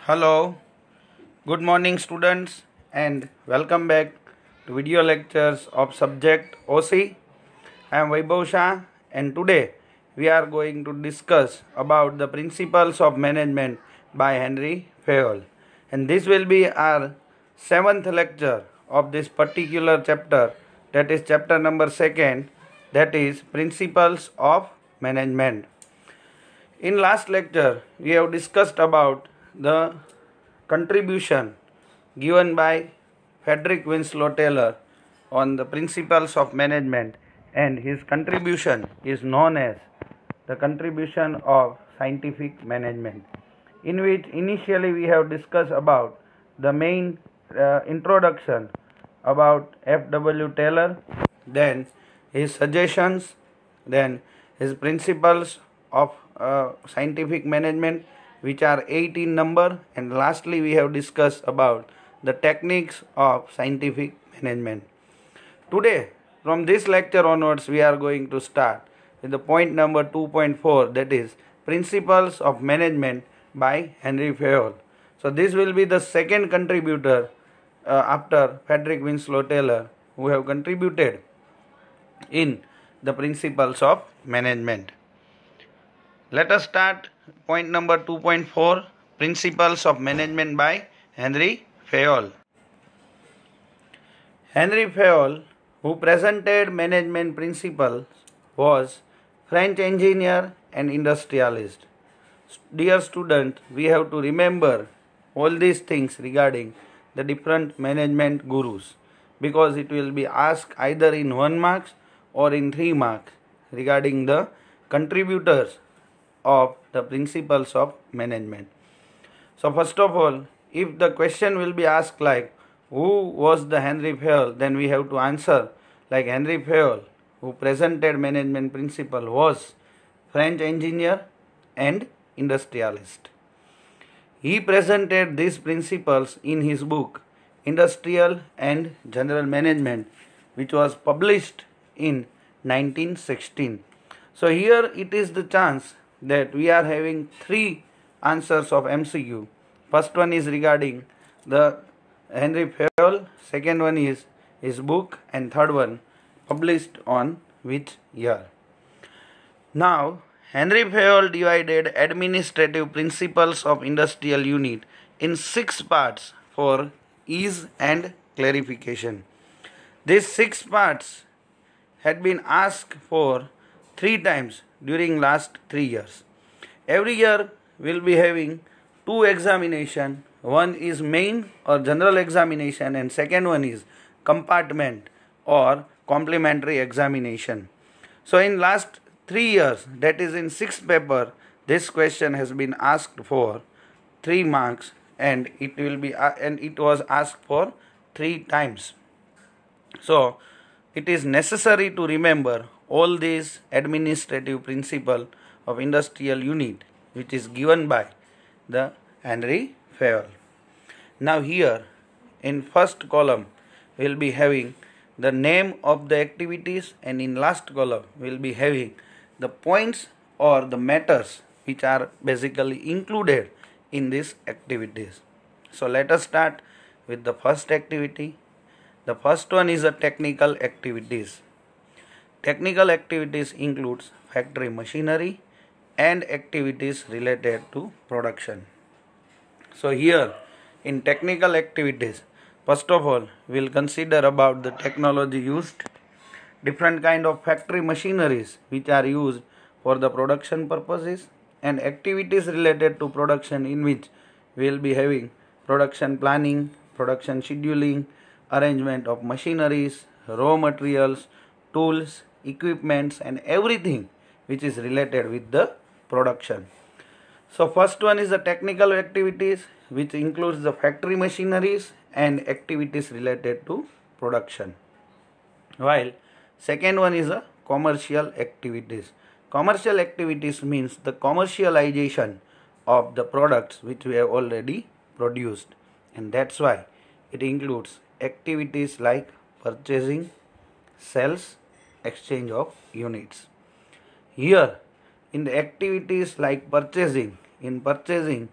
Hello, good morning students and welcome back to video lectures of subject OC. I am Vaibhav Shah and today we are going to discuss about the principles of management by Henry Fayol, and this will be our 7th lecture of this particular chapter, that is chapter number 2, that is principles of management. In last lecture, we have discussed about the contribution given by Frederick Winslow Taylor on the principles of management, and his contribution is known as the contribution of scientific management, in which initially we have discussed about the main introduction about F.W. Taylor, then his suggestions, then his principles of scientific management, which are 8 in number, and lastly we have discussed about the techniques of scientific management. Today, from this lecture onwards, we are going to start with the point number 2.4, that is principles of management by Henry Fayol. So this will be the second contributor after Frederick Winslow Taylor, who have contributed in the principles of management. Let us start point number 2.4, principles of management by Henry Fayol. Henry Fayol, who presented management principles, was French engineer and industrialist. Dear student, we have to remember all these things regarding the different management gurus, because it will be asked either in 1 marks or in 3 marks regarding the contributors of the principles of management. So first of all, if the question will be asked like who was the Henry Fayol, then we have to answer like Henry Fayol, who presented management principle, was French engineer and industrialist. He presented these principles in his book Industrial and General Management, which was published in 1916. So here it is the chance that we are having 3 answers of MCQ. First one is regarding the Henry Fayol, second one is his book, and third one published on which year. Now, Henry Fayol divided administrative principles of industrial unit in 6 parts for ease and clarification. These 6 parts had been asked for 3 times during last 3 years. Every year we will be having 2 examination. One is main or general examination, and second one is compartment or complementary examination. So in last 3 years, that is in 6th paper, this question has been asked for 3 marks, and it was asked for 3 times. So it is necessary to remember all these administrative principle of industrial unit, which is given by the Henry Fayol. Now here in first column we will be having the name of the activities, and in last column we will be having the points or the matters which are basically included in these activities. So let us start with the first activity. The first one is the technical activities. Technical activities includes factory machinery and activities related to production. So here in technical activities, first of all we will consider about the technology used, different kind of factory machineries which are used for the production purposes, and activities related to production, in which we will be having production planning, production scheduling, arrangement of machineries, raw materials, tools, equipments, and everything which is related with the production. So first one is the technical activities, which includes the factory machineries and activities related to production, while second one is the commercial activities. Commercial activities means the commercialization of the products which we have already produced, and that's why it includes activities like purchasing, sales, exchange of units. Here in the activities like purchasing, in purchasing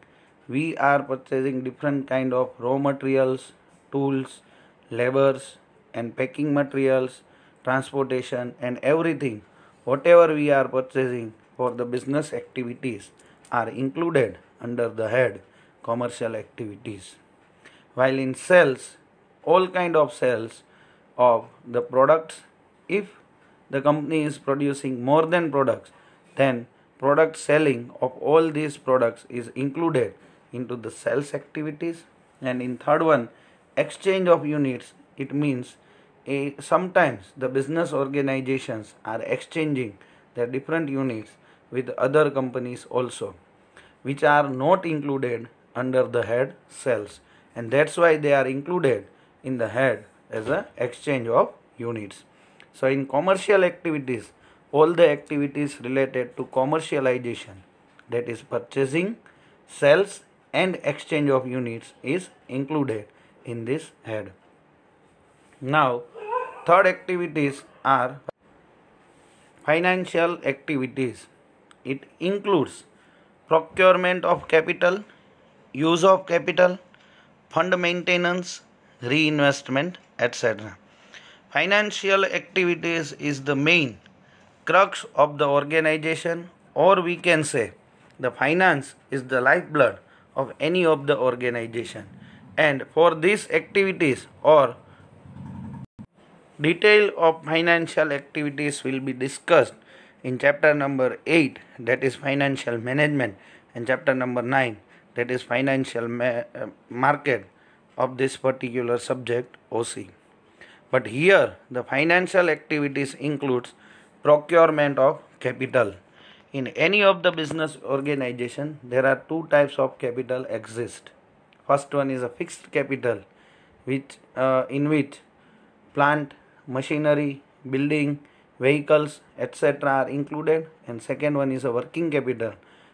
we are purchasing different kind of raw materials, tools, labors and packing materials, transportation and everything, whatever we are purchasing for the business activities are included under the head commercial activities. While in sales, all kind of sales of the products, if the company is producing more than products, then product selling of all these products is included into the sales activities. And in third one, exchange of units, it means sometimes the business organizations are exchanging their different units with other companies also, which are not included under the head sales, and that's why they are included in the head as a exchange of units. So in commercial activities, all the activities related to commercialization, that is purchasing, sales and exchange of units, is included in this head. Now third activities are financial activities. It includes procurement of capital, use of capital, fund maintenance, reinvestment, etc. Financial activities is the main crux of the organization, or we can say the finance is the lifeblood of any of the organization. And for these activities, or detail of financial activities will be discussed in chapter number 8, that is financial management, and chapter number 9, that is financial market of this particular subject OC. But here the financial activities includes procurement of capital. In any of the business organization, there are two types of capital exist. First one is a fixed capital, which in which plant, machinery, building, vehicles, etc. are included, and second one is a working capital,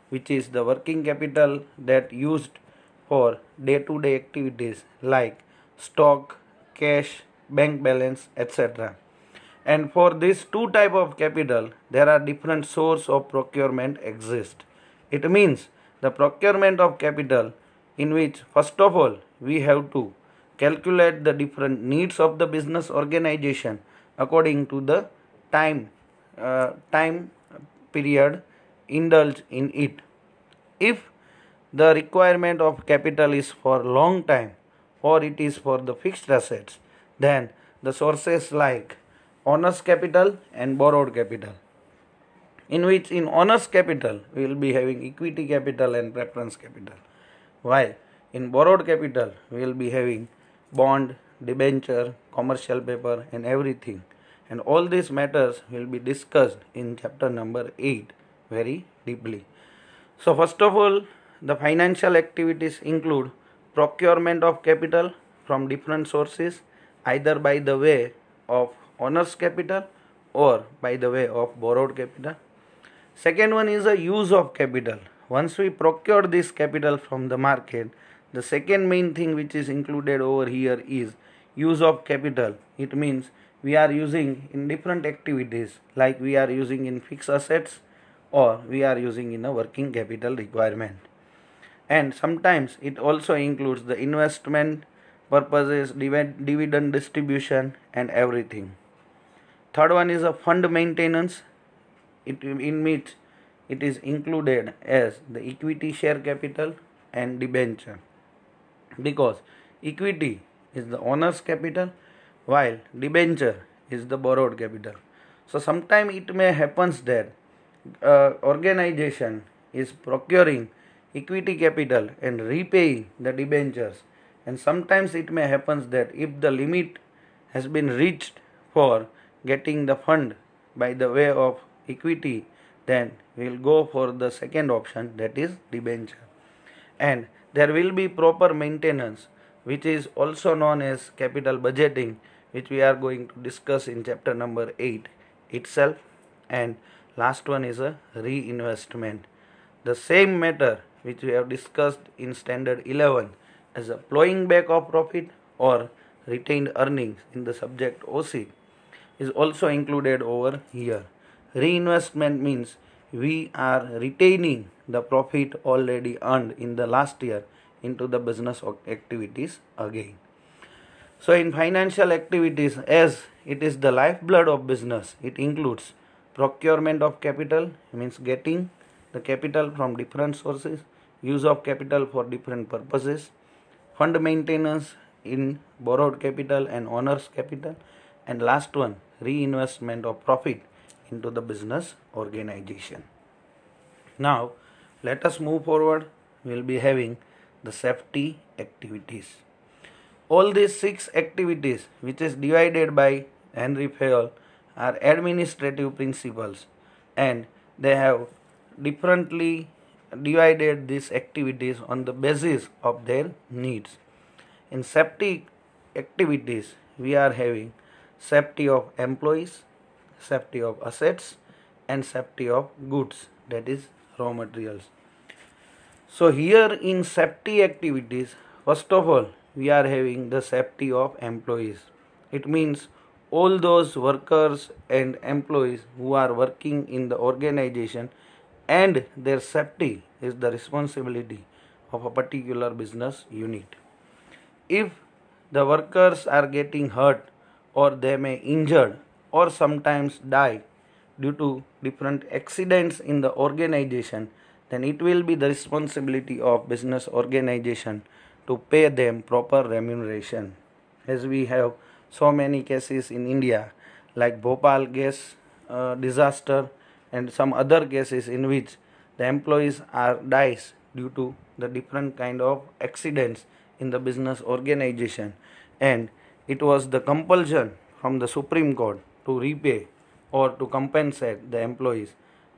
which is the working capital that used for day-to-day activities like stock, cash, bank balance, etc. And for these two type of capital, there are different source of procurement exist. It means the procurement of capital, in which first of all we have to calculate the different needs of the business organization according to the time period indulged in it. If the requirement of capital is for long time, or it is for the fixed assets, then the sources like owner's capital and borrowed capital, in which in owner's capital we will be having equity capital and preference capital, while in borrowed capital we will be having bond, debenture, commercial paper and everything. And all these matters will be discussed in chapter number 8 very deeply. So first of all, the financial activities include procurement of capital from different sources, either by the way of owner's capital or by the way of borrowed capital. Second one is a use of capital. Once we procure this capital from the market, the second main thing which is included over here is use of capital. It means we are using in different activities, like we are using in fixed assets or we are using in a working capital requirement. And sometimes it also includes the investment purposes, dividend distribution and everything. Third one is a fund maintenance. In which it is included as the equity share capital and debenture, because equity is the owner's capital while debenture is the borrowed capital. So sometimes it may happens that organization is procuring equity capital and repaying the debentures, and sometimes it may happens that if the limit has been reached for getting the fund by the way of equity, then we will go for the second option, that is debenture. And there will be proper maintenance, which is also known as capital budgeting, which we are going to discuss in chapter number 8 itself. And last one is a reinvestment, the same matter which we have discussed in standard 11 as a plowing back of profit or retained earnings in the subject OC, is also included over here. Reinvestment means we are retaining the profit already earned in the last year into the business activities again. So in financial activities, as it is the lifeblood of business, it includes procurement of capital, means getting the capital from different sources, use of capital for different purposes, fund maintenance in borrowed capital and owner's capital, and last one, reinvestment of profit into the business organization. Now let us move forward. We will be having the safety activities. All these 6 activities, which is divided by Henry Fayol, are administrative principles, and they have differently divided these activities on the basis of their needs. In safety activities, we are having safety of employees, safety of assets, and safety of goods, that is raw materials. So here in safety activities, first of all, we are having the safety of employees. It means all those workers and employees who are working in the organization, and their safety is the responsibility of a particular business unit. If the workers are getting hurt, or they may injured, or sometimes die due to different accidents in the organization, then it will be the responsibility of business organization to pay them proper remuneration. As we have so many cases in India, like Bhopal gas disaster and some other cases in which the employees are dies due to the different kind of accidents in the business organization, and it was the compulsion from the Supreme Court to repay or to compensate the employees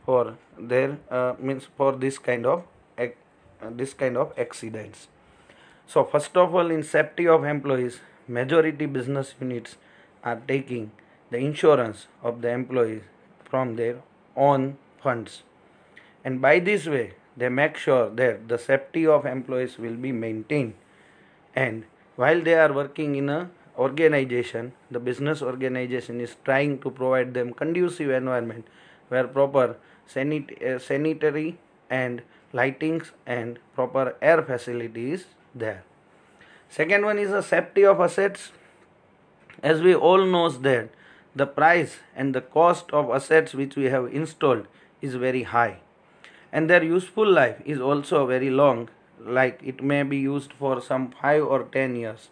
for their for this kind of accidents. So first of all, in safety of employees, majority business units are taking the insurance of the employees from their own funds, and by this way they make sure that the safety of employees will be maintained. And while they are working in a organization, the business organization is trying to provide them conducive environment where proper sanitary and lightings and proper air facility is there. Second one is the safety of assets. As we all knows that the price and the cost of assets which we have installed is very high, and their useful life is also very long, like it may be used for some 5 or 10 years.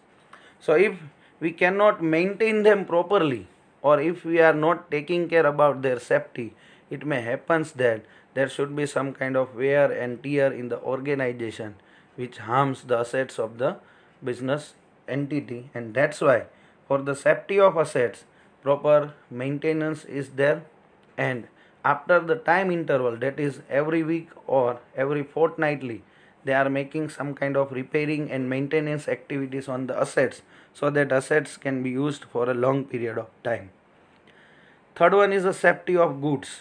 So if we cannot maintain them properly, or if we are not taking care about their safety, it may happen that there should be some kind of wear and tear in the organization which harms the assets of the business entity. And that's why for the safety of assets, proper maintenance is there, and after the time interval, that is every week or every fortnightly, they are making some kind of repairing and maintenance activities on the assets, so that assets can be used for a long period of time. Third one is the safety of goods.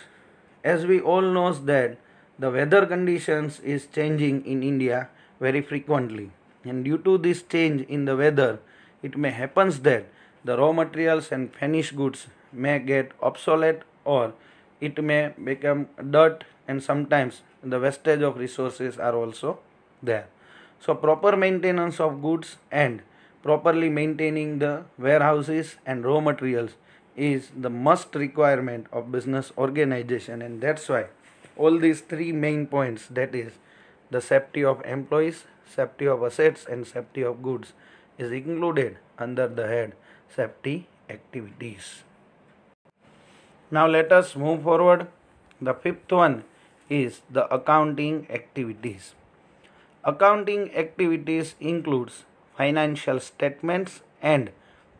As we all knows that the weather conditions is changing in India very frequently, and due to this change in the weather, it may happens that the raw materials and finished goods may get obsolete, or it may become dirt, and sometimes the wastage of resources are also there. So proper maintenance of goods and properly maintaining the warehouses and raw materials is the must requirement of business organization, and that's why all these 3 main points, that is the safety of employees, safety of assets, and safety of goods, is included under the head safety activities. Now let us move forward. The 5th one is the accounting activities. Accounting activities includes financial statements and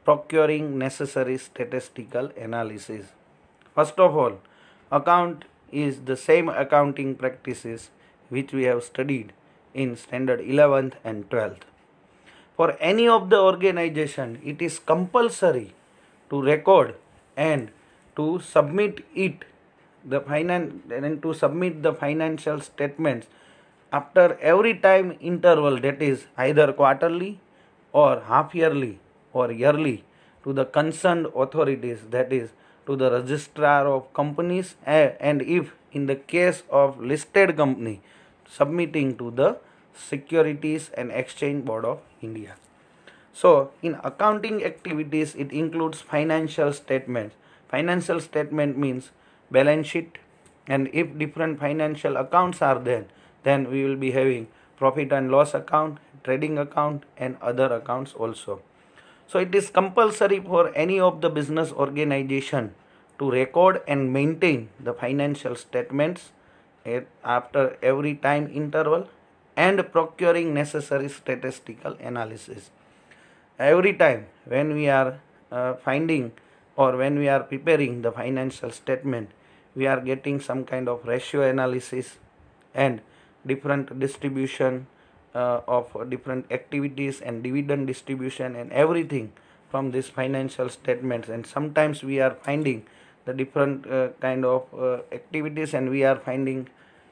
procuring necessary statistical analysis. First of all, account is the same accounting practices which we have studied in standard 11th and 12th. For any of the organization, it is compulsory to record and to submit the financial statements after every time interval, that is either quarterly or half yearly or yearly, to the concerned authorities, that is to the registrar of companies, and if in the case of listed company submitting to the Securities and Exchange Board of India. So, in accounting activities, it includes financial statements. Financial statement means balance sheet, and if different financial accounts are there, then we will be having profit and loss account, trading account, and other accounts also. So, it is compulsory for any of the business organization to record and maintain the financial statements after every time interval and procuring necessary statistical analysis. Every time when we are finding or when we are preparing the financial statement, we are getting some kind of ratio analysis and different distribution of different activities and dividend distribution and everything from these financial statements. And sometimes we are finding the different kind of activities, and we are finding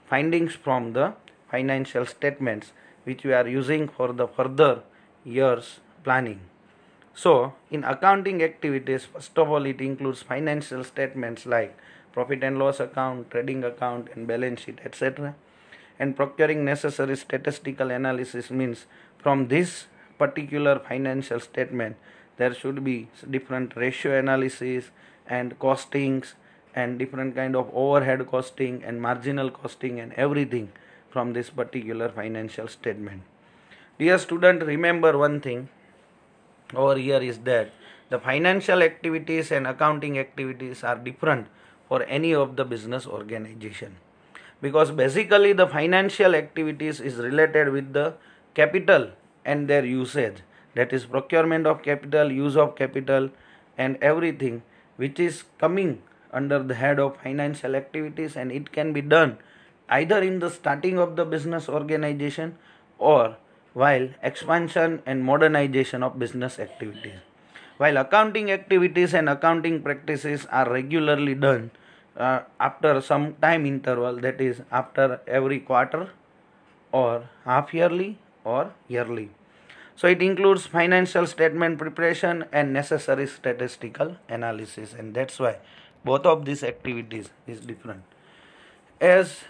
findings from the financial statements which we are using for the further years planning. So, in accounting activities, first of all, it includes financial statements like profit and loss account, trading account, and balance sheet, etc. And procuring necessary statistical analysis means from this particular financial statement, there should be different ratio analysis and costings and different kind of overhead costing and marginal costing and everything from this particular financial statement. Dear student, remember one thing over here is that the financial activities and accounting activities are different for any of the business organization, because basically the financial activities is related with the capital and their usage, that is procurement of capital, use of capital, and everything which is coming under the head of financial activities, and it can be done either in the starting of the business organization or while expansion and modernization of business activities. While accounting activities and accounting practices are regularly done after some time interval, that is after every quarter or half yearly or yearly. So it includes financial statement preparation and necessary statistical analysis, and that's why both of these activities is different. As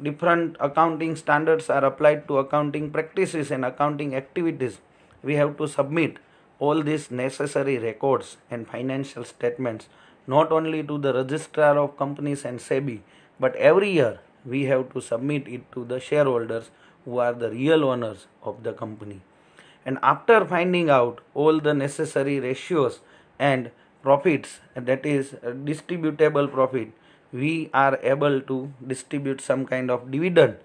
different accounting standards are applied to accounting practices and accounting activities, we have to submit all these necessary records and financial statements not only to the registrar of companies and SEBI, but every year we have to submit it to the shareholders who are the real owners of the company. And after finding out all the necessary ratios and profits, that is distributable profit, we are able to distribute some kind of dividend,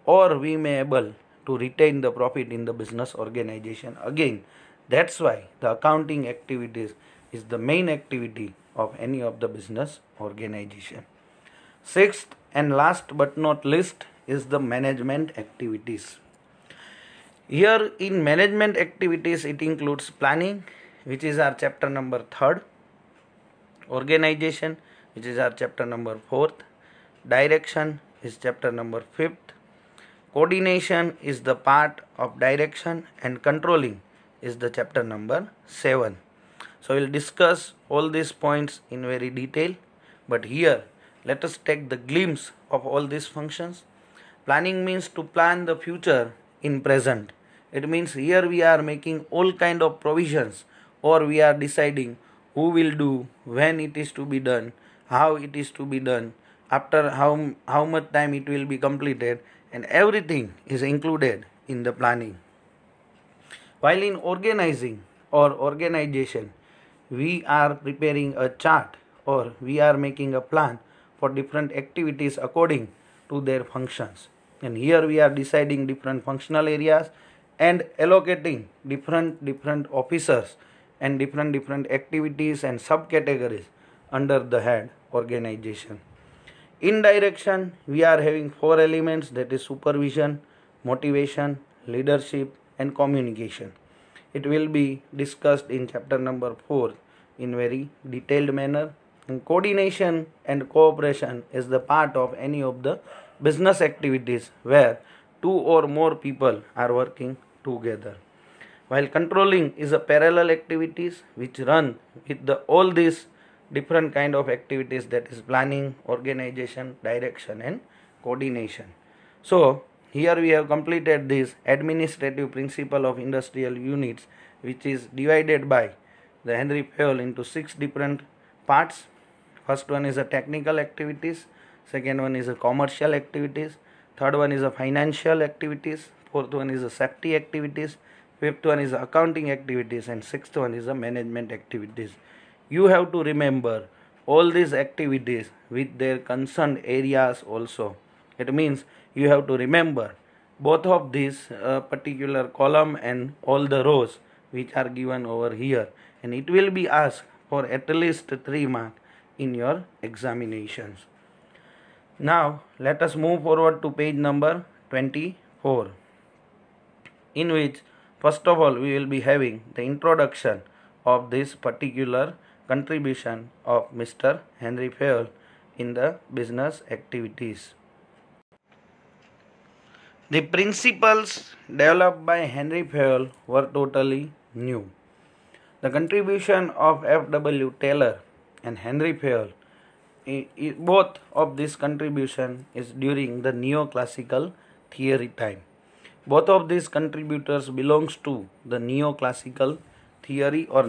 or we may able to retain the profit in the business organization. Again, that's why the accounting activities is the main activity of any of the business organization. Sixth and last but not least is the management activities. Here in management activities, it includes planning, which is our chapter number 3rd, organization, which is our chapter number 4th, direction is chapter number 5th, coordination is the part of direction, and controlling is the chapter number 7. So we will discuss all these points in very detail, but here let us take the glimpse of all these functions. Planning means to plan the future in present. It means here we are making all kind of provisions, or we are deciding who will do, when it is to be done, how it is to be done, after how much time it will be completed, and everything is included in the planning. While in organizing or organization, we are preparing a chart or we are making a plan for different activities according to their functions. And here we are deciding different functional areas and allocating different officers and different activities and subcategories under the head organization. In direction, we are having 4 elements, that is supervision, motivation, leadership, and communication. It will be discussed in chapter number 4 in very detailed manner. And coordination and cooperation is the part of any of the business activities where 2 or more people are working together. While controlling is a parallel activities which run with all these different kind of activities, that is planning, organization, direction and coordination. So here we have completed this administrative principle of industrial units, which is divided by the Henry Fayol into 6 different parts. First one is the technical activities, second one is the commercial activities, third one is the financial activities, fourth one is the safety activities, fifth one is the accounting activities, and sixth one is the management activities. You have to remember all these activities with their concerned areas also. It means you have to remember both of these particular column and all the rows which are given over here, and it will be asked for at least 3 marks in your examinations. Now let us move forward to page number 24, in which first of all we will be having the introduction of this particular contribution of Mr. Henry Fayol in the business activities. The principles developed by Henry Fayol were totally new. The contribution of F.W. Taylor and Henry Fayol, both of this contribution is during the neoclassical theory time. Both of these contributors belongs to the neoclassical theory or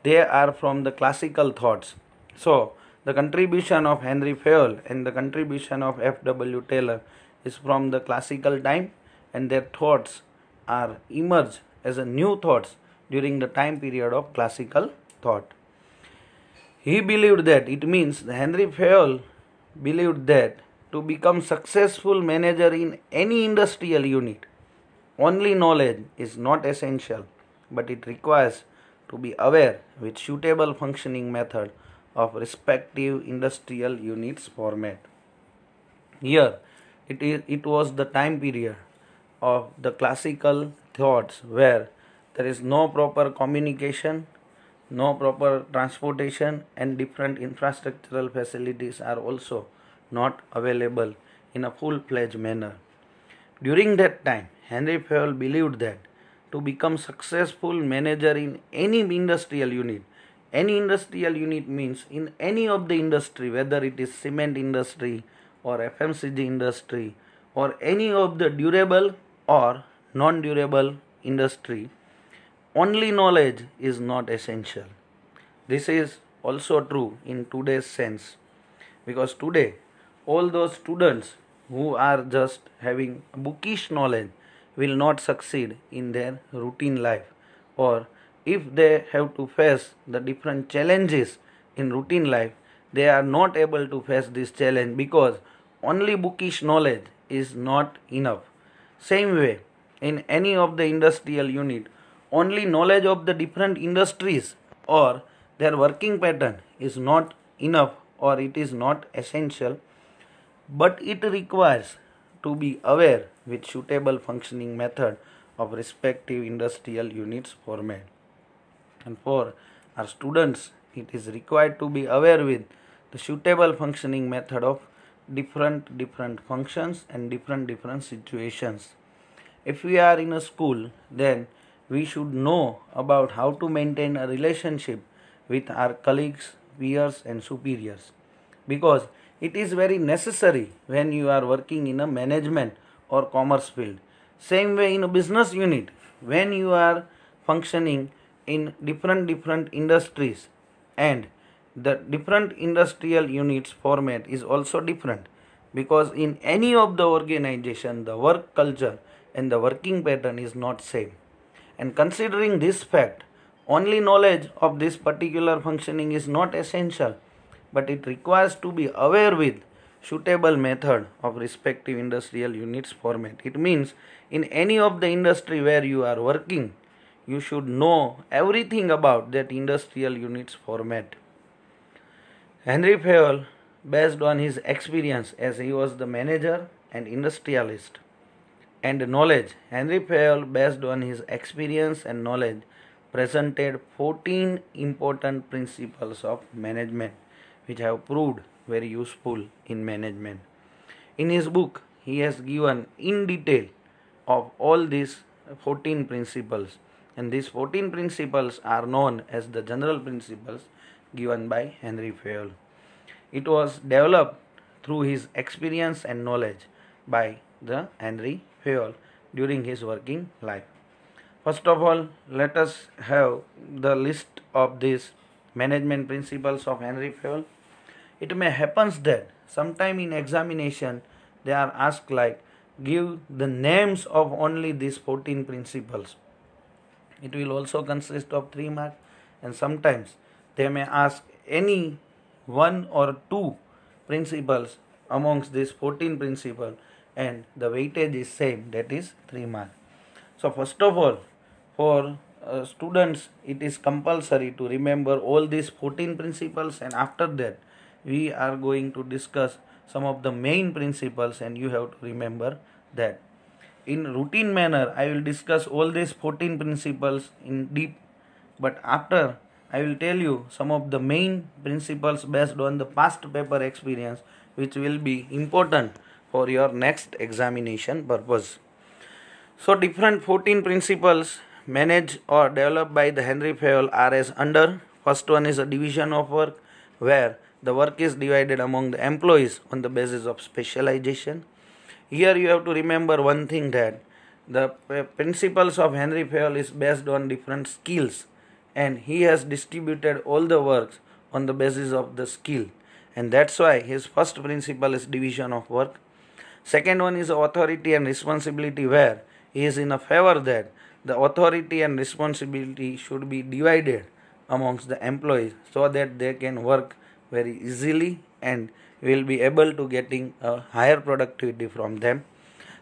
they are from the classical thoughts. So the contribution of Henry Fayol and the contribution of F.W. Taylor is from the classical time, and their thoughts are emerged as a new thoughts during the time period of classical thought. He believed that, it means Henry Fayol believed that to become successful manager in any industrial unit, only knowledge is not essential, but it requires to be aware with suitable functioning method of respective industrial units format. Here it was the time period of the classical thoughts where there is no proper communication, no proper transportation, and different infrastructural facilities are also not available in a full-fledged manner. During that time, Henry Fayol believed that to become successful manager in any industrial unit means in any of the industry, whether it is cement industry or FMCG industry or any of the durable or non-durable industry, only knowledge is not essential. This is also true in today's sense, because today all those students who are just having bookish knowledge will not succeed in their routine life, or if they have to face the different challenges in routine life, they are not able to face this challenge because only bookish knowledge is not enough. Same way, in any of the industrial unit, only knowledge of the different industries or their working pattern is not enough, or it is not essential, but it requires to be aware with suitable functioning method of respective industrial units format. And for our students, it is required to be aware with the suitable functioning method of different functions and different situations. If we are in a school, then we should know about how to maintain a relationship with our colleagues, peers and superiors, because it is very necessary when you are working in a management or commerce field. Same way in a business unit, when you are functioning in different industries, and the different industrial units format is also different, because in any of the organization the work culture and the working pattern is not same. And considering this fact, only knowledge of this particular functioning is not essential, but it requires to be aware with suitable method of respective industrial units format. It means in any of the industry where you are working, you should know everything about that industrial units format. Henry Fayol, based on his experience as he was the manager and industrialist, and knowledge, Henry Fayol, based on his experience and knowledge, presented 14 important principles of management which have proved very useful in management. In his book, he has given in detail of all these 14 principles, and these 14 principles are known as the general principles, given by Henry Fayol. It was developed through his experience and knowledge by the Henry Fayol during his working life. First of all, let us have the list of these management principles of Henry Fayol. It may happen that sometime in examination they are asked like give the names of only these 14 principles. It will also consist of 3 marks, and sometimes they may ask any one or two principles amongst these 14 principles, and the weightage is same, that is 3 marks. So first of all, for students it is compulsory to remember all these 14 principles, and after that we are going to discuss some of the main principles and you have to remember that. In routine manner I will discuss all these 14 principles in deep, but after I will tell you some of the main principles based on the past paper experience which will be important for your next examination purpose. So different 14 principles managed or developed by the Henry Fayol are as under. First one is a division of work, where the work is divided among the employees on the basis of specialization. Here you have to remember one thing, that the principles of Henry Fayol is based on different skills, and he has distributed all the works on the basis of the skill, and that's why his first principle is division of work. Second one is authority and responsibility, where he is in a favor that the authority and responsibility should be divided amongst the employees so that they can work very easily and will be able to getting a higher productivity from them.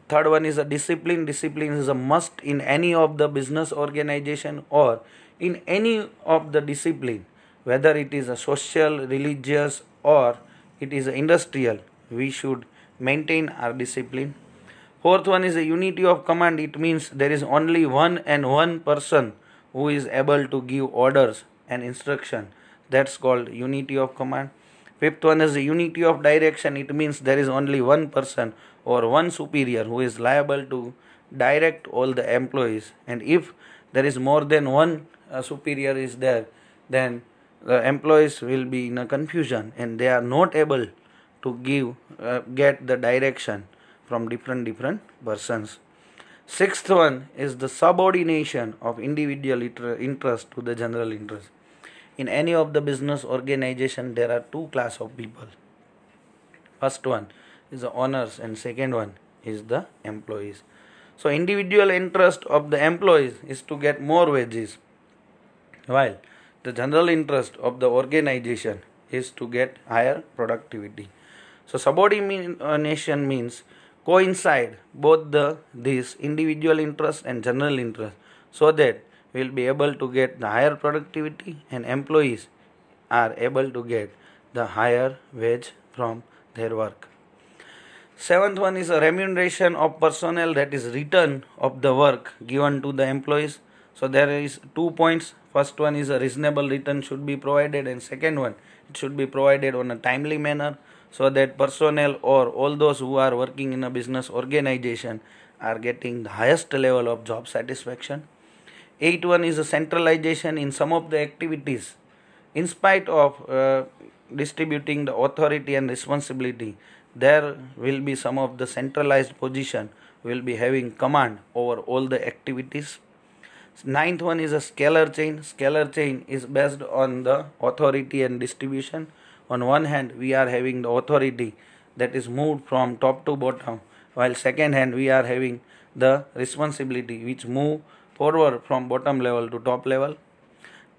Third one is a discipline. Discipline is a must in any of the business organization or in any of the discipline, whether it is a social, religious or it is a industrial. We should maintain our discipline. Fourth one is a unity of command. It means there is only one person who is able to give orders and instruction. That's called unity of command. Fifth one is the unity of direction. It means there is only one person or one superior who is liable to direct all the employees, and if there is more than one superior is there, then the employees will be in a confusion and they are not able to get the direction from different persons. Sixth one is the subordination of individual interest to the general interest. In any of the business organization there are two class of people. First one is the owners and second one is the employees. So individual interest of the employees is to get more wages, while the general interest of the organization is to get higher productivity. So subordination means coincide both these individual interest and general interest, so that we will be able to get the higher productivity and employees are able to get the higher wage from their work. Seventh one is a remuneration of personnel, that is return of the work given to the employees. So there is 2 points. First one is a reasonable return should be provided, and second one, it should be provided on a timely manner so that personnel or all those who are working in a business organization are getting the highest level of job satisfaction. Eighth one is a centralization in some of the activities. In spite of distributing the authority and responsibility, there will be some of the centralized position will be having command over all the activities. Ninth one is a scalar chain. Scalar chain is based on the authority and distribution. On one hand, we are having the authority that is moved from top to bottom, while second hand we are having the responsibility which move forward from bottom level to top level.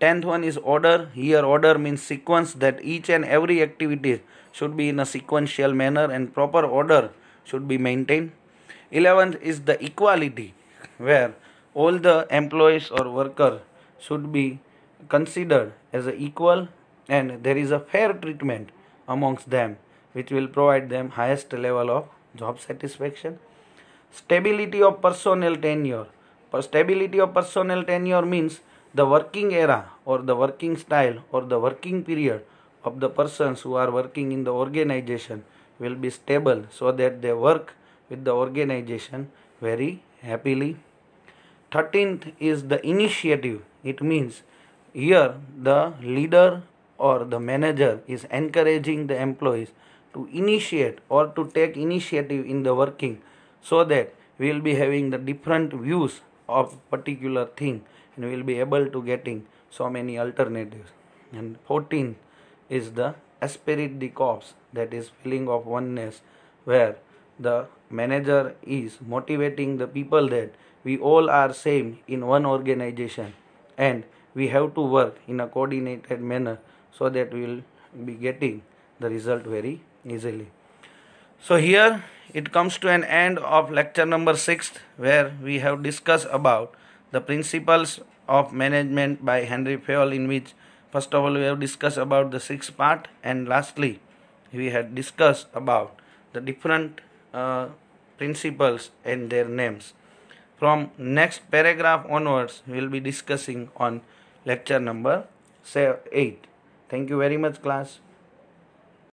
10th one is order. Here order means sequence, that each and every activity should be in a sequential manner and proper order should be maintained. 11th is the equality, where all the employees or workers should be considered as equal and there is a fair treatment amongst them which will provide them highest level of job satisfaction. Stability of personnel tenure. Stability of personnel tenure means the working era or the working style or the working period of the persons who are working in the organization will be stable so that they work with the organization very happily. 13th is the initiative. It means here the leader or the manager is encouraging the employees to initiate or to take initiative in the working, so that we will be having the different views of particular thing and we will be able to getting so many alternatives. And 14 is the esprit de corps, that is feeling of oneness, where the manager is motivating the people that we all are same in one organization and we have to work in a coordinated manner, so that we will be getting the result very easily. So here it comes to an end of lecture number 6, where we have discussed about the principles of management by Henry Fayol, in which first of all we have discussed about the 6th part, and lastly we had discussed about the different principles and their names. From next paragraph onwards we will be discussing on lecture number 8. Thank you very much, class.